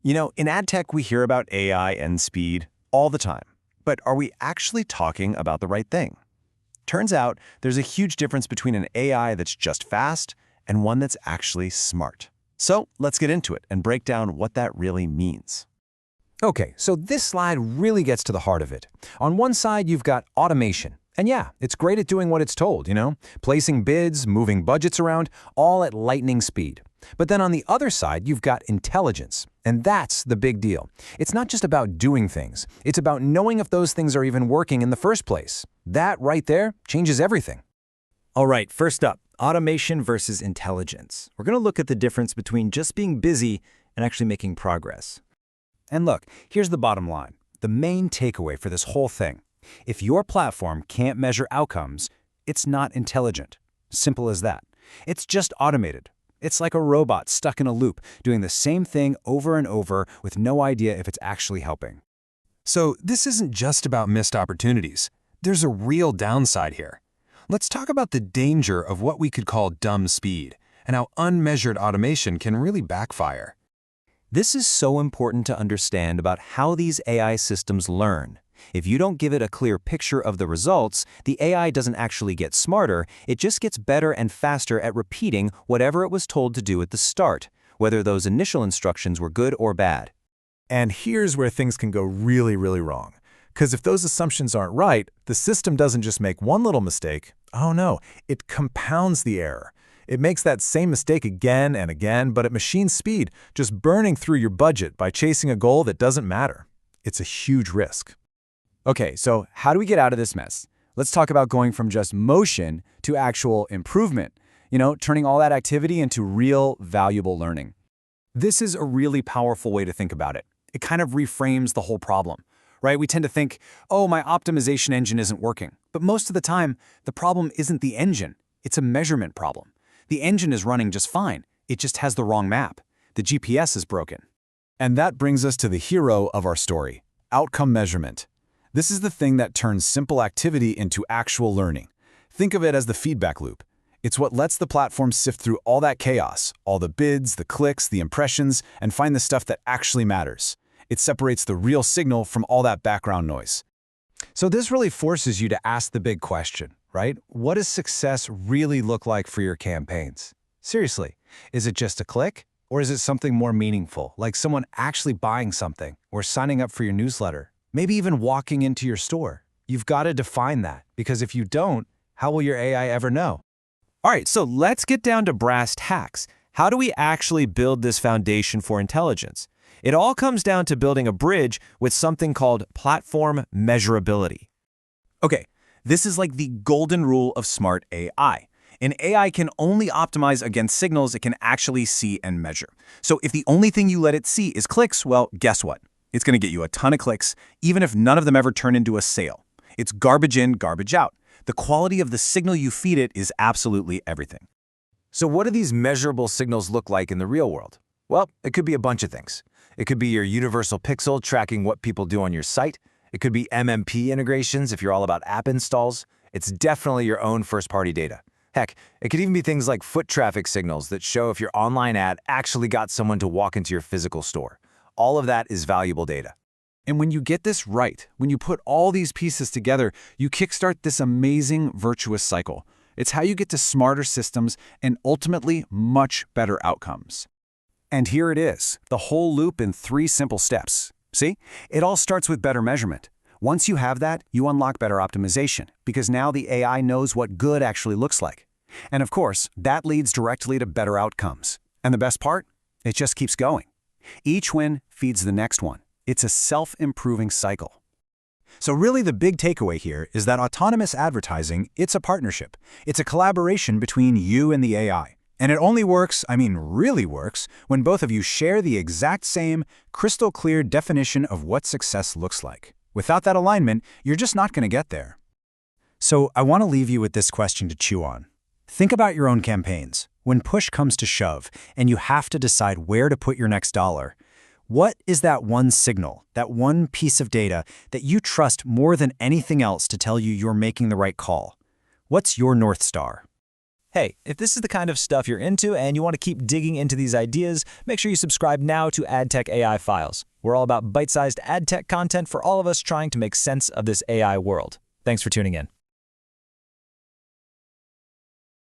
In ad tech, we hear about AI and speed all the time. But are we actually talking about the right thing? Turns out there's a huge difference between an AI that's just fast and one that's actually smart. So let's get into it and break down what that really means. Okay, so this slide really gets to the heart of it. On one side, you've got automation. And yeah, it's great at doing what it's told, placing bids, moving budgets around, all at lightning speed. But then on the other side, you've got intelligence. And that's the big deal. It's not just about doing things. It's about knowing if those things are even working in the first place. That right there changes everything. All right, first up, automation versus intelligence. We're going to look at the difference between just being busy and actually making progress. And look, here's the bottom line. The main takeaway for this whole thing. If your platform can't measure outcomes, it's not intelligent. Simple as that. It's just automated. It's like a robot stuck in a loop, doing the same thing over and over with no idea if it's actually helping. So this isn't just about missed opportunities. There's a real downside here. Let's talk about the danger of what we could call dumb speed and how unmeasured automation can really backfire. This is so important to understand about how these AI systems learn. If you don't give it a clear picture of the results, the AI doesn't actually get smarter, it just gets better and faster at repeating whatever it was told to do at the start, whether those initial instructions were good or bad. And here's where things can go really, really wrong. Because if those assumptions aren't right, the system doesn't just make one little mistake. Oh no, it compounds the error. It makes that same mistake again and again, but at machine speed, just burning through your budget by chasing a goal that doesn't matter. It's a huge risk. Okay, so how do we get out of this mess? Let's talk about going from just motion to actual improvement. Turning all that activity into real, valuable learning. This is a really powerful way to think about it. It kind of reframes the whole problem, right? We tend to think, oh, my optimization engine isn't working. But most of the time, the problem isn't the engine. It's a measurement problem. The engine is running just fine. It just has the wrong map. The GPS is broken. And that brings us to the hero of our story, outcome measurement. This is the thing that turns simple activity into actual learning. Think of it as the feedback loop. It's what lets the platform sift through all that chaos, all the bids, the clicks, the impressions, and find the stuff that actually matters. It separates the real signal from all that background noise. So this really forces you to ask the big question, right? What does success really look like for your campaigns? Seriously, is it just a click? Or is it something more meaningful, like someone actually buying something or signing up for your newsletter? Maybe even walking into your store. You've got to define that, because if you don't, how will your AI ever know? All right, so let's get down to brass tacks. How do we actually build this foundation for intelligence? It all comes down to building a bridge with something called platform measurability. Okay, this is like the golden rule of smart AI. An AI can only optimize against signals it can actually see and measure. So if the only thing you let it see is clicks, well, guess what? It's going to get you a ton of clicks, even if none of them ever turn into a sale. It's garbage in, garbage out. The quality of the signal you feed it is absolutely everything. So what do these measurable signals look like in the real world? Well, it could be a bunch of things. It could be your universal pixel tracking what people do on your site. It could be MMP integrations if you're all about app installs. It's definitely your own first-party data. Heck, it could even be things like foot traffic signals that show if your online ad actually got someone to walk into your physical store. All of that is valuable data. And when you get this right, when you put all these pieces together, you kickstart this amazing virtuous cycle. It's how you get to smarter systems and ultimately much better outcomes. And here it is, the whole loop in 3 simple steps. See? It all starts with better measurement. Once you have that, you unlock better optimization, because now the AI knows what good actually looks like. And of course, that leads directly to better outcomes. And the best part? It just keeps going. Each win feeds the next one. It's a self-improving cycle. So really the big takeaway here is that autonomous advertising, it's a partnership. It's a collaboration between you and the AI. And it only works, really works, when both of you share the exact same crystal clear definition of what success looks like. Without that alignment, you're just not going to get there. So I want to leave you with this question to chew on. Think about your own campaigns. When push comes to shove and you have to decide where to put your next dollar, what is that one signal, that one piece of data that you trust more than anything else to tell you you're making the right call? What's your North Star? Hey, if this is the kind of stuff you're into and you want to keep digging into these ideas, make sure you subscribe now to AdTech AI Files. We're all about bite-sized ad tech content for all of us trying to make sense of this AI world. Thanks for tuning in.